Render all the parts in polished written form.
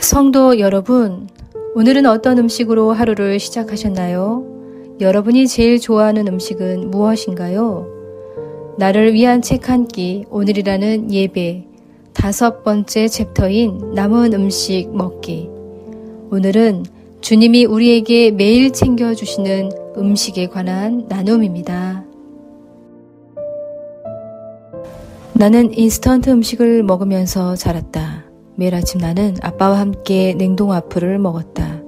성도 여러분, 오늘은 어떤 음식으로 하루를 시작하셨나요? 여러분이 제일 좋아하는 음식은 무엇인가요? 나를 위한 책 한 끼, 오늘이라는 예배, 5번째 챕터인 남은 음식 먹기. 오늘은 주님이 우리에게 매일 챙겨주시는 음식에 관한 나눔입니다. 나는 인스턴트 음식을 먹으면서 자랐다. 매일 아침 나는 아빠와 함께 냉동 와플을 먹었다.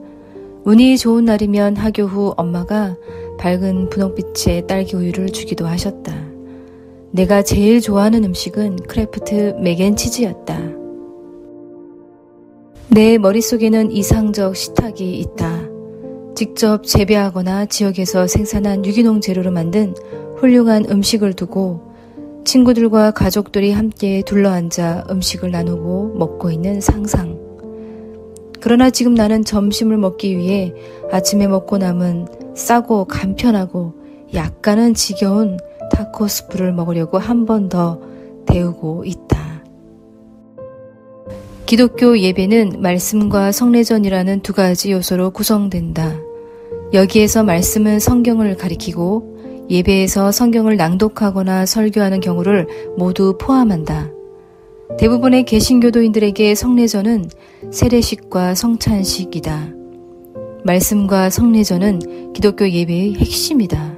운이 좋은 날이면 학교 후 엄마가 밝은 분홍빛의 딸기 우유를 주기도 하셨다. 내가 제일 좋아하는 음식은 크래프트 맥앤치즈였다. 내 머릿속에는 이상적 식탁이 있다. 직접 재배하거나 지역에서 생산한 유기농 재료로 만든 훌륭한 음식을 두고 친구들과 가족들이 함께 둘러앉아 음식을 나누고 먹고 있는 상상. 그러나 지금 나는 점심을 먹기 위해 아침에 먹고 남은 싸고 간편하고 약간은 지겨운 타코 스프를 먹으려고 한 번 더 데우고 있다. 기독교 예배는 말씀과 성례전이라는 두 가지 요소로 구성된다. 여기에서 말씀은 성경을 가리키고 예배에서 성경을 낭독하거나 설교하는 경우를 모두 포함한다. 대부분의 개신교도인들에게 성례전은 세례식과 성찬식이다. 말씀과 성례전은 기독교 예배의 핵심이다.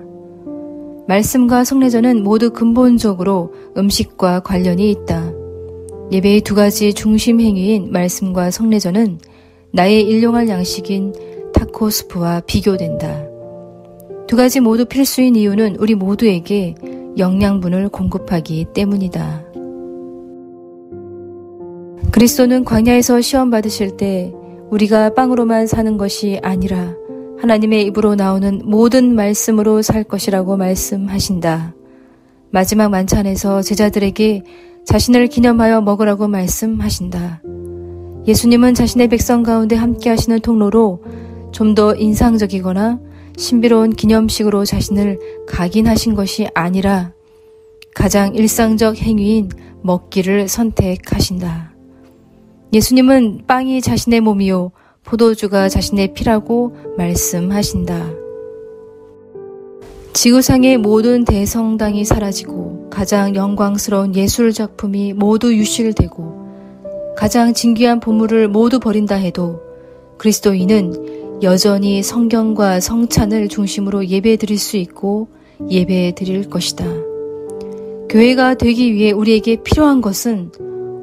말씀과 성례전은 모두 근본적으로 음식과 관련이 있다. 예배의 두 가지 중심 행위인 말씀과 성례전은 나의 일용할 양식인 타코 스프와 비교된다. 두 가지 모두 필수인 이유는 우리 모두에게 영양분을 공급하기 때문이다. 그리스도는 광야에서 시험 받으실 때 우리가 빵으로만 사는 것이 아니라 하나님의 입으로 나오는 모든 말씀으로 살 것이라고 말씀하신다. 마지막 만찬에서 제자들에게 자신을 기념하여 먹으라고 말씀하신다. 예수님은 자신의 백성 가운데 함께 하시는 통로로 좀 더 인상적이거나 신비로운 기념식으로 자신을 각인하신 것이 아니라 가장 일상적 행위인 먹기를 선택하신다. 예수님은 빵이 자신의 몸이요 포도주가 자신의 피라고 말씀하신다. 지구상의 모든 대성당이 사라지고 가장 영광스러운 예술 작품이 모두 유실되고 가장 진귀한 보물을 모두 버린다 해도 그리스도인은 여전히 성경과 성찬을 중심으로 예배드릴 수 있고 예배드릴 것이다. 교회가 되기 위해 우리에게 필요한 것은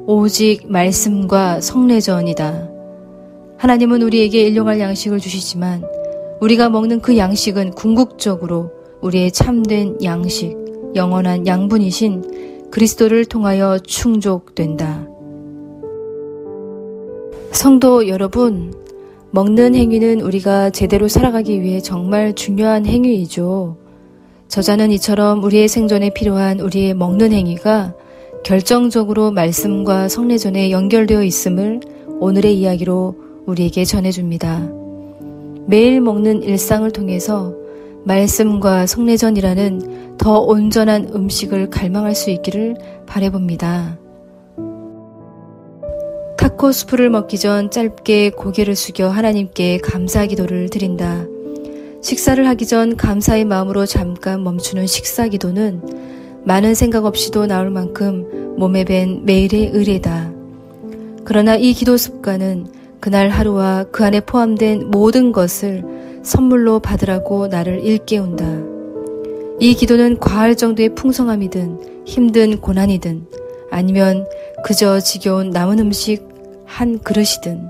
오직 말씀과 성례전이다. 하나님은 우리에게 일용할 양식을 주시지만 우리가 먹는 그 양식은 궁극적으로 우리의 참된 양식, 영원한 양분이신 그리스도를 통하여 충족된다. 성도 여러분, 먹는 행위는 우리가 제대로 살아가기 위해 정말 중요한 행위이죠. 저자는 이처럼 우리의 생존에 필요한 우리의 먹는 행위가 결정적으로 말씀과 성례전에 연결되어 있음을 오늘의 이야기로 우리에게 전해줍니다. 매일 먹는 일상을 통해서 말씀과 성례전이라는 더 온전한 음식을 갈망할 수 있기를 바라봅니다. 타코 스프를 먹기 전 짧게 고개를 숙여 하나님께 감사 기도를 드린다. 식사를 하기 전 감사의 마음으로 잠깐 멈추는 식사 기도는 많은 생각 없이도 나올 만큼 몸에 밴 매일의 의례다. 그러나 이 기도 습관은 그날 하루와 그 안에 포함된 모든 것을 선물로 받으라고 나를 일깨운다. 이 기도는 과할 정도의 풍성함이든 힘든 고난이든 아니면 그저 지겨운 남은 음식 한 그릇이든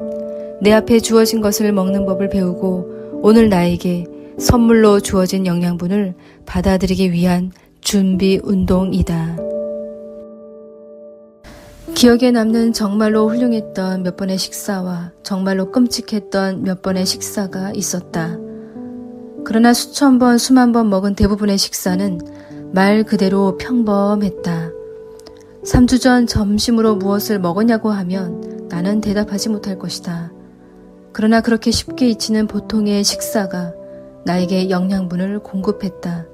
내 앞에 주어진 것을 먹는 법을 배우고 오늘 나에게 선물로 주어진 영양분을 받아들이기 위한 준비 운동이다. 기억에 남는 정말로 훌륭했던 몇 번의 식사와 정말로 끔찍했던 몇 번의 식사가 있었다. 그러나 수천 번, 수만 번 먹은 대부분의 식사는 말 그대로 평범했다. 3주 전 점심으로 무엇을 먹었냐고 하면 나는 대답하지 못할 것이다. 그러나 그렇게 쉽게 잊히는 보통의 식사가 나에게 영양분을 공급했다.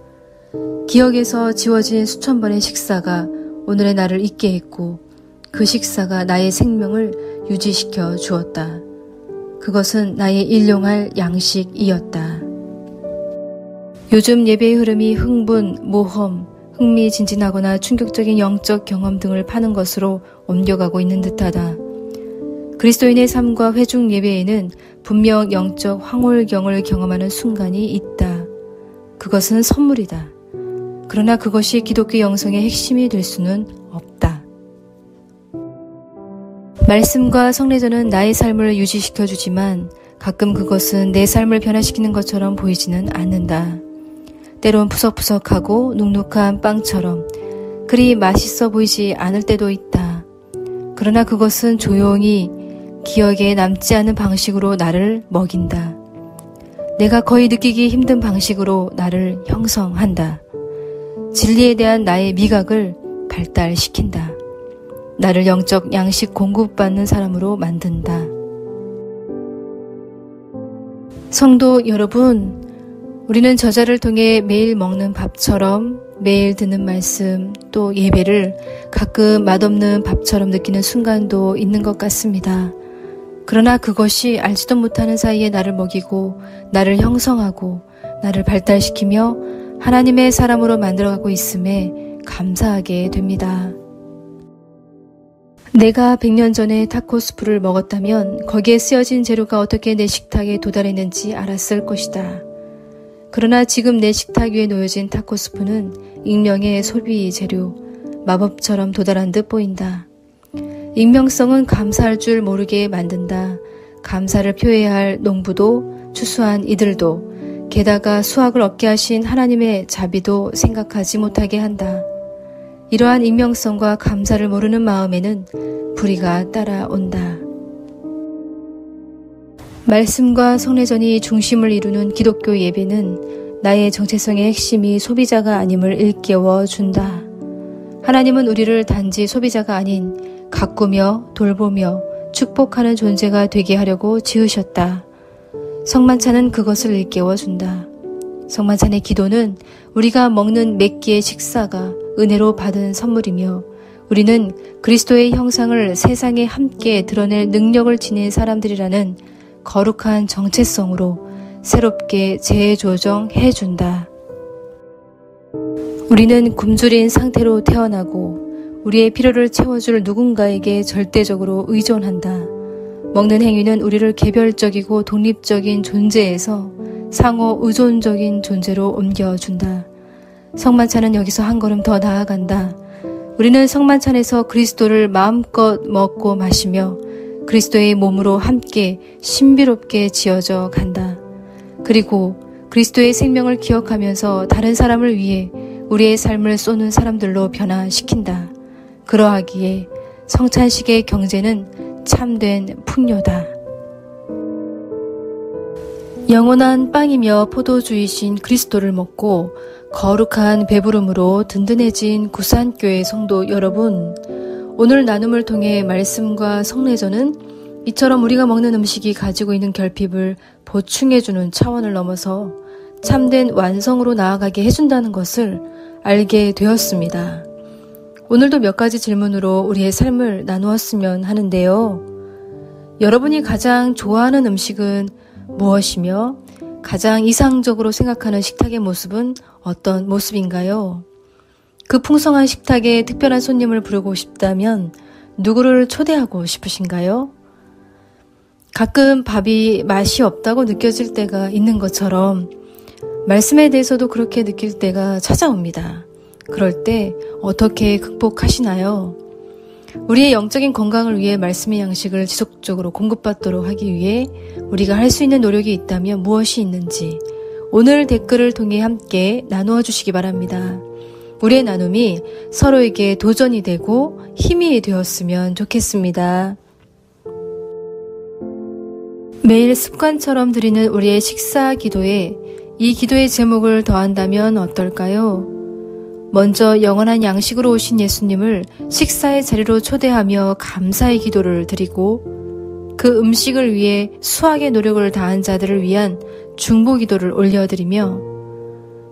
기억에서 지워진 수천 번의 식사가 오늘의 나를 잊게 했고 그 식사가 나의 생명을 유지시켜 주었다. 그것은 나의 일용할 양식이었다. 요즘 예배의 흐름이 흥분, 모험, 흥미진진하거나 충격적인 영적 경험 등을 파는 것으로 옮겨가고 있는 듯하다. 그리스도인의 삶과 회중 예배에는 분명 영적 황홀경을 경험하는 순간이 있다. 그것은 선물이다. 그러나 그것이 기독교 영성의 핵심이 될 수는 없다. 말씀과 성례전은 나의 삶을 유지시켜주지만 가끔 그것은 내 삶을 변화시키는 것처럼 보이지는 않는다. 때론 푸석푸석하고 눅눅한 빵처럼 그리 맛있어 보이지 않을 때도 있다. 그러나 그것은 조용히 기억에 남지 않은 방식으로 나를 먹인다. 내가 거의 느끼기 힘든 방식으로 나를 형성한다. 진리에 대한 나의 미각을 발달시킨다. 나를 영적 양식 공급받는 사람으로 만든다. 성도 여러분, 우리는 저자를 통해 매일 먹는 밥처럼 매일 듣는 말씀 또 예배를 가끔 맛없는 밥처럼 느끼는 순간도 있는 것 같습니다. 그러나 그것이 알지도 못하는 사이에 나를 먹이고 나를 형성하고 나를 발달시키며 하나님의 사람으로 만들어가고 있음에 감사하게 됩니다. 내가 100년 전에 타코스프를 먹었다면 거기에 쓰여진 재료가 어떻게 내 식탁에 도달했는지 알았을 것이다. 그러나 지금 내 식탁 위에 놓여진 타코스프는 익명의 소비 재료, 마법처럼 도달한 듯 보인다. 익명성은 감사할 줄 모르게 만든다. 감사를 표해야 할 농부도 추수한 이들도 게다가 수확을 얻게 하신 하나님의 자비도 생각하지 못하게 한다. 이러한 익명성과 감사를 모르는 마음에는 불의가 따라온다. 말씀과 성례전이 중심을 이루는 기독교 예배는 나의 정체성의 핵심이 소비자가 아님을 일깨워 준다. 하나님은 우리를 단지 소비자가 아닌 가꾸며 돌보며 축복하는 존재가 되게 하려고 지으셨다. 성만찬은 그것을 일깨워 준다. 성만찬의 기도는 우리가 먹는 몇 끼의 식사가 은혜로 받은 선물이며 우리는 그리스도의 형상을 세상에 함께 드러낼 능력을 지닌 사람들이라는 거룩한 정체성으로 새롭게 재조정해 준다. 우리는 굶주린 상태로 태어나고 우리의 필요를 채워줄 누군가에게 절대적으로 의존한다. 먹는 행위는 우리를 개별적이고 독립적인 존재에서 상호 의존적인 존재로 옮겨준다. 성만찬은 여기서 한 걸음 더 나아간다. 우리는 성만찬에서 그리스도를 마음껏 먹고 마시며 그리스도의 몸으로 함께 신비롭게 지어져 간다. 그리고 그리스도의 생명을 기억하면서 다른 사람을 위해 우리의 삶을 쏘는 사람들로 변화시킨다. 그러하기에 성찬식의 경제는 참된 풍요다. 영원한 빵이며 포도주이신 그리스도를 먹고 거룩한 배부름으로 든든해진 구산교회 성도 여러분, 오늘 나눔을 통해 말씀과 성례전은 이처럼 우리가 먹는 음식이 가지고 있는 결핍을 보충해주는 차원을 넘어서 참된 완성으로 나아가게 해준다는 것을 알게 되었습니다. 오늘도 몇 가지 질문으로 우리의 삶을 나누었으면 하는데요. 여러분이 가장 좋아하는 음식은 무엇이며 가장 이상적으로 생각하는 식탁의 모습은 어떤 모습인가요? 그 풍성한 식탁에 특별한 손님을 부르고 싶다면 누구를 초대하고 싶으신가요? 가끔 밥이 맛이 없다고 느껴질 때가 있는 것처럼 말씀에 대해서도 그렇게 느낄 때가 찾아옵니다. 그럴 때 어떻게 극복하시나요? 우리의 영적인 건강을 위해 말씀의 양식을 지속적으로 공급받도록 하기 위해 우리가 할 수 있는 노력이 있다면 무엇이 있는지 오늘 댓글을 통해 함께 나누어 주시기 바랍니다. 우리의 나눔이 서로에게 도전이 되고 힘이 되었으면 좋겠습니다. 매일 습관처럼 드리는 우리의 식사 기도에 이 기도의 제목을 더한다면 어떨까요? 먼저 영원한 양식으로 오신 예수님을 식사의 자리로 초대하며 감사의 기도를 드리고 그 음식을 위해 수학의 노력을 다한 자들을 위한 중보 기도를 올려드리며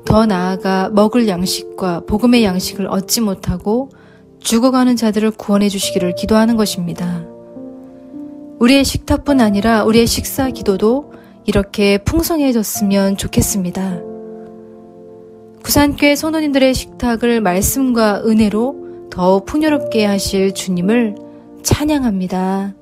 더 나아가 먹을 양식과 복음의 양식을 얻지 못하고 죽어가는 자들을 구원해 주시기를 기도하는 것입니다. 우리의 식탁뿐 아니라 우리의 식사 기도도 이렇게 풍성해졌으면 좋겠습니다. 구산교회 성도님들의 식탁을 말씀과 은혜로 더 풍요롭게 하실 주님을 찬양합니다.